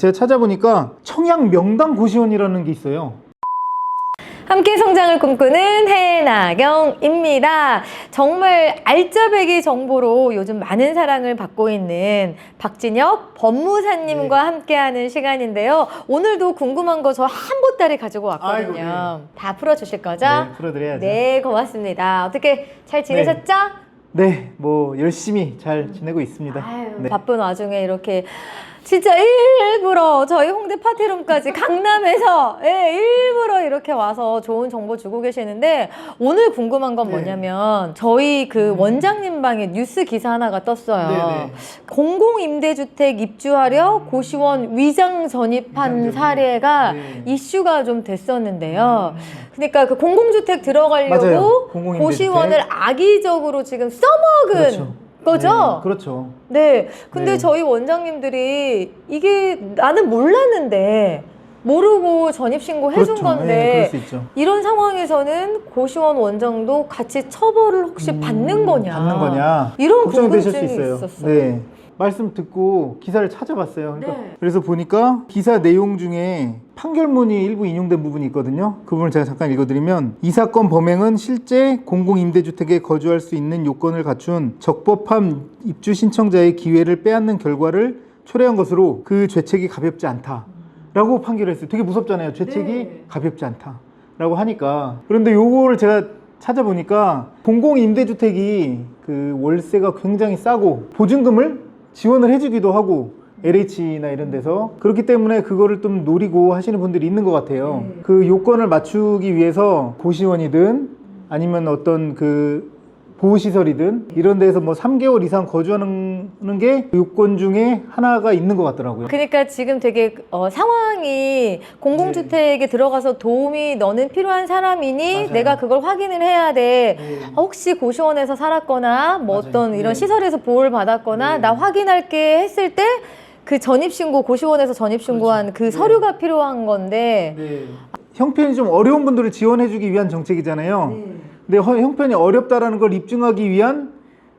제가 찾아보니까 청약 명당 고시원이라는 게 있어요. 함께 성장을 꿈꾸는 해나경입니다. 정말 알짜배기 정보로 요즘 많은 사랑을 받고 있는 박진혁 법무사님과 함께하는 시간인데요. 오늘도 궁금한 거 저 한 보따리 가지고 왔거든요. 아이고, 다 풀어주실 거죠? 네, 풀어드려야죠. 네, 고맙습니다. 어떻게 잘 지내셨죠? 네, 뭐 열심히 잘 지내고 있습니다. 아유, 네. 바쁜 와중에 이렇게 진짜 일부러 저희 홍대 파티룸까지 강남에서 일부러 이렇게 와서 좋은 정보 주고 계시는데, 오늘 궁금한 건 뭐냐면 저희 그 원장님 방에 뉴스 기사 하나가 떴어요. 네네. 공공임대주택 입주하려 고시원 위장 전입한 사례가 이슈가 좀 됐었는데요. 그러니까 그 공공주택 들어가려고 맞아요. 공공임대주택. 고시원을 악의적으로 지금 써먹은 거죠? 네, 그렇죠. 네. 근데 네. 저희 원장님들이 이게 나는 몰랐는데 모르고 전입신고 해준 그렇죠. 건데, 네, 그럴 수 있죠. 이런 상황에서는 고시원 원장도 같이 처벌을 혹시 받는 거냐? 받는 거냐? 이런 걱정이 되실 수 궁금증이 있어요. 있었어요. 네. 말씀 듣고 기사를 찾아봤어요. 그러니까 네. 그래서 보니까 기사 내용 중에 판결문이 일부 인용된 부분이 있거든요. 그 부분을 제가 잠깐 읽어드리면, 이 사건 범행은 실제 공공임대주택에 거주할 수 있는 요건을 갖춘 적법한 입주 신청자의 기회를 빼앗는 결과를 초래한 것으로 그 죄책이 가볍지 않다라고 판결했어요. 되게 무섭잖아요. 죄책이 가볍지 않다라고 하니까. 그런데 요거를 제가 찾아보니까 공공임대주택이 그 월세가 굉장히 싸고 보증금을 지원을 해주기도 하고, LH나 이런 데서 그렇기 때문에 그거를 좀 노리고 하시는 분들이 있는 것 같아요. 그 요건을 맞추기 위해서 고시원이든 아니면 어떤 그 보호시설이든 이런 데서 뭐 3개월 이상 거주하는 게 요건 중에 하나가 있는 것 같더라고요. 그러니까 지금 되게 상황이 공공주택에 들어가서 도움이 너는 필요한 사람이니 맞아요. 내가 그걸 확인을 해야 돼. 네. 혹시 고시원에서 살았거나 뭐 맞아요. 어떤 이런 네. 시설에서 보호를 받았거나 네. 나 확인할게 했을 때 그 전입신고, 고시원에서 전입신고한 그 서류가 필요한 건데. 형편이 좀 어려운 분들을 지원해주기 위한 정책이잖아요. 근데 형편이 어렵다라는 걸 입증하기 위한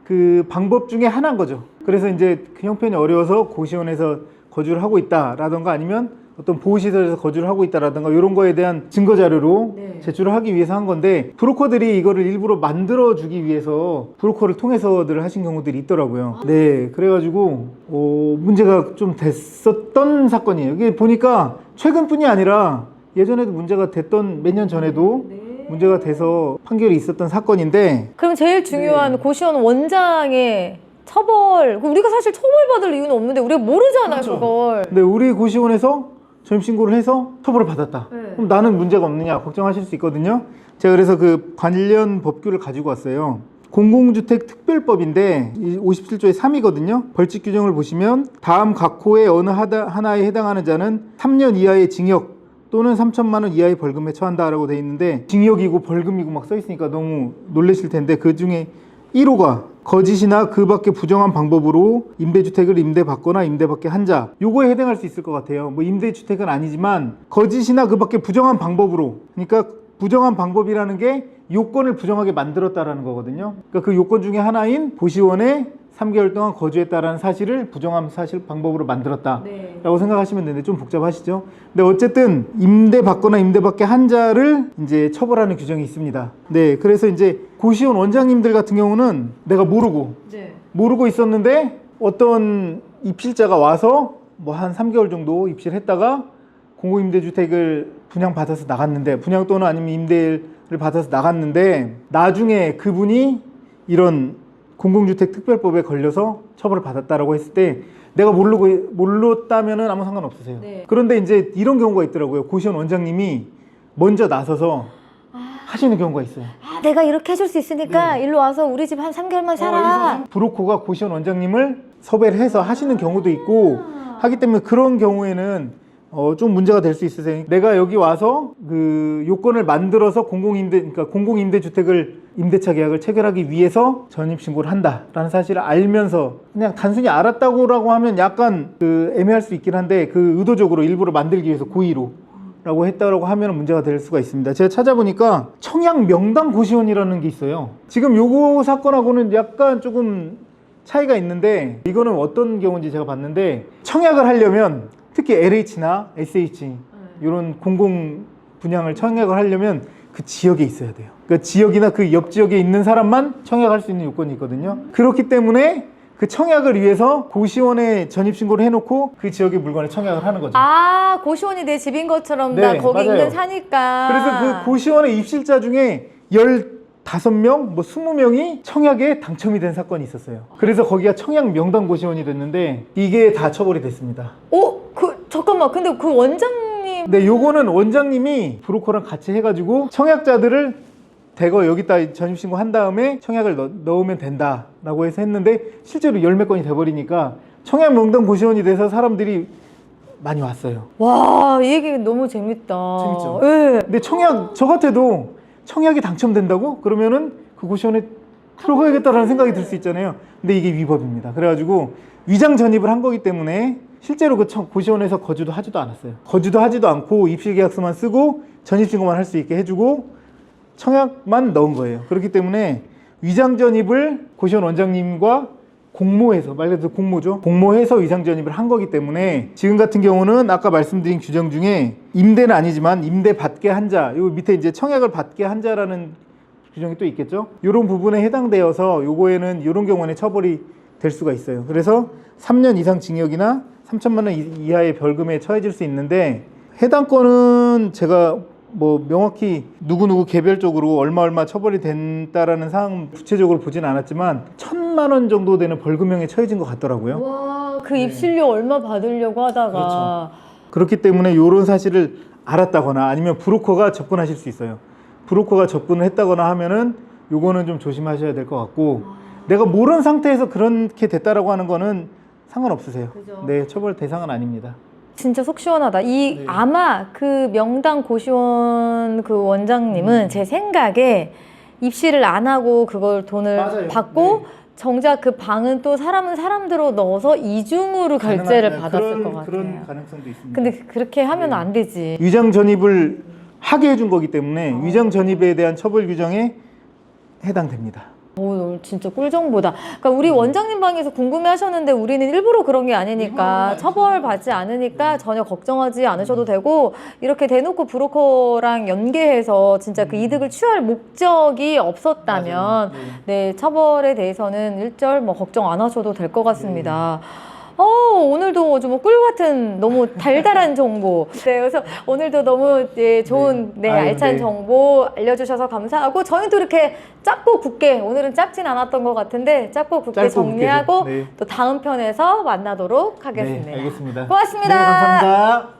그 방법 중에 하나인 거죠. 그래서 이제 그 형편이 어려워서 고시원에서 거주를 하고 있다라던가 아니면 어떤 보호시설에서 거주를 하고 있다라던가 이런 거에 대한 증거 자료로 제출을 하기 위해서 한 건데, 브로커들이 이거를 일부러 만들어주기 위해서 브로커를 통해서들 하신 경우들이 있더라고요. 네, 그래가지고 문제가 좀 됐었던 사건이에요. 이게 보니까 최근뿐이 아니라 예전에도 문제가 됐던, 몇 년 전에도 문제가 돼서 판결이 있었던 사건인데, 그럼 제일 중요한 고시원 원장의 처벌, 우리가 사실 처벌받을 이유는 없는데 우리가 모르잖아요. 그렇죠. 그걸. 근데 우리 고시원에서 전입신고를 해서 처벌을 받았다. 그럼 나는 문제가 없느냐 걱정하실 수 있거든요. 제가 그래서 그 관련 법규를 가지고 왔어요. 공공주택 특별법인데 57조의 3이거든요. 벌칙 규정을 보시면 다음 각 호의 어느 하나에 해당하는 자는 3년 이하의 징역 또는 3천만 원 이하의 벌금에 처한다라고 돼 있는데, 징역이고 벌금이고 막 써 있으니까 너무 놀라실 텐데, 그 중에 1호가 거짓이나 그 밖에 부정한 방법으로 임대주택을 임대받거나 임대받게 한 자, 요거에 해당할 수 있을 것 같아요. 뭐 임대주택은 아니지만 거짓이나 그 밖에 부정한 방법으로, 그러니까 부정한 방법이라는 게 요건을 부정하게 만들었다라는 거거든요. 그러니까 그 요건 중에 하나인 고시원에 3개월 동안 거주했다라는 사실을 부정한 사실 방법으로 만들었다라고 생각하시면 되는데, 좀 복잡하시죠? 근데 어쨌든 임대받거나 임대받게 한 자를 이제 처벌하는 규정이 있습니다. 네, 그래서 이제 고시원 원장님들 같은 경우는 내가 모르고 있었는데 어떤 입실자가 와서 뭐 한 3개월 정도 입실을 했다가 공공임대주택을 분양받아서 나갔는데, 분양 또는 아니면 임대를 받아서 나갔는데, 나중에 그분이 이런 공공주택 특별법에 걸려서 처벌을 받았다라고 했을 때 내가 몰랐다면은 아무 상관없으세요. 그런데 이제 이런 경우가 있더라고요. 고시원 원장님이 먼저 나서서 하시는 경우가 있어요. 내가 이렇게 해줄 수 있으니까 일로 와서 우리 집 한 3개월만 살아. 브로커가 고시원 원장님을 섭외를 해서 하시는 경우도 있고 하기 때문에, 그런 경우에는 좀 문제가 될 수 있으세요. 내가 여기 와서 그 요건을 만들어서 그러니까 공공임대주택을 임대차 계약을 체결하기 위해서 전입신고를 한다라는 사실을 알면서 그냥 단순히 알았다고 하면 약간 그 애매할 수 있긴 한데, 그 의도적으로 일부러 만들기 위해서 고의로 라고 했다라고 하면 문제가 될 수가 있습니다. 제가 찾아보니까 청약 명당 고시원이라는 게 있어요. 지금 요거 사건하고는 약간 조금 차이가 있는데, 이거는 어떤 경우인지 제가 봤는데, 청약을 하려면 특히 LH나 SH 이런 공공 분양을 청약을 하려면 그 지역에 있어야 돼요. 그러니까 지역이나 그 옆 지역에 있는 사람만 청약할 수 있는 요건이 있거든요. 그렇기 때문에 그 청약을 위해서 고시원에 전입신고를 해놓고 그 지역의 물건을 청약을 하는 거죠. 아, 고시원이 내 집인 것처럼 네, 나 거기 맞아요. 인근 사니까. 그래서 그 고시원의 입실자 중에 15명, 뭐 20명이 청약에 당첨이 된 사건이 있었어요. 그래서 거기가 청약 명당 고시원이 됐는데 이게 다 처벌이 됐습니다. 잠깐만. 근데 그 원장님. 네, 요거는 원장님이 브로커랑 같이 해가지고 청약자들을 대거 여기다 전입신고 한 다음에 청약을 넣으면 된다라고 해서 했는데 실제로 10몇 건이 돼버리니까 청약 명당 고시원이 돼서 사람들이 많이 왔어요. 와, 이 얘기 너무 재밌다. 재밌죠? 네. 근데 저 같아도 청약이 당첨된다고? 그러면은 그 고시원에 들어가야겠다라는 생각이 들 수 있잖아요. 근데 이게 위법입니다. 그래가지고 위장 전입을 한 거기 때문에 실제로 그 고시원에서 거주도 하지도 않았어요. 거주도 하지도 않고 입실계약서만 쓰고 전입신고만 할 수 있게 해주고 청약만 넣은 거예요. 그렇기 때문에 위장 전입을 고시원 원장님과 공모해서, 말 그대로 공모죠. 공모해서 위장 전입을 한 거기 때문에 지금 같은 경우는 아까 말씀드린 규정 중에 임대는 아니지만 임대 받게 한 자, 요 밑에 이제 청약을 받게 한 자라는 규정이 또 있겠죠. 이런 부분에 해당되어서 요거에는 이런 경우에는 처벌이 될 수가 있어요. 그래서 3년 이상 징역이나 3천만 원 이하의 벌금에 처해질 수 있는데 해당 건은 제가 뭐 명확히 누구누구 개별적으로 얼마 처벌이 된다라는 사항 구체적으로 보진 않았지만 1,000만 원 정도 되는 벌금형에 처해진 것 같더라고요. 와, 그 입실료 얼마 받으려고 하다가. 그렇죠. 그렇기 때문에 이런 사실을 알았다거나 아니면 브로커가 접근하실 수 있어요. 브로커가 접근을 했다거나 하면은 요거는 좀 조심하셔야 될 것 같고 내가 모르는 상태에서 그렇게 됐다라고 하는 거는 상관없으세요. 그죠. 네, 처벌 대상은 아닙니다. 진짜 속 시원하다. 네. 아마 그 명당 고시원 그 원장님은 제 생각에 입시를 안 하고 그걸 돈을 맞아요. 받고 네. 정작 그 방은 또 사람대로 넣어서 이중으로 결제를 받았을 것 같아요. 그런 가능성도 있습니다. 근데 그렇게 하면 안 되지. 위장 전입을 하게 해준 거기 때문에 위장 전입에 대한 처벌 규정에 해당됩니다. 오, 진짜 꿀정보다. 그러니까 우리 원장님 방에서 궁금해 하셨는데 우리는 일부러 그런 게 아니니까 처벌받지 않으니까 전혀 걱정하지 않으셔도 되고 이렇게 대놓고 브로커랑 연계해서 진짜 그 이득을 취할 목적이 없었다면 네, 처벌에 대해서는 일절 뭐 걱정 안 하셔도 될 것 같습니다. 오늘도 좀 꿀 같은 너무 달달한 정보. 네, 그래서 오늘도 너무 좋은 알찬 정보 알려주셔서 감사하고 저희도 이렇게 짧고 굵게 오늘은 짧진 않았던 것 같은데 짧고 굵게 정리하고 또 다음 편에서 만나도록 하겠습니다. 네, 알겠습니다. 고맙습니다. 네, 감사합니다.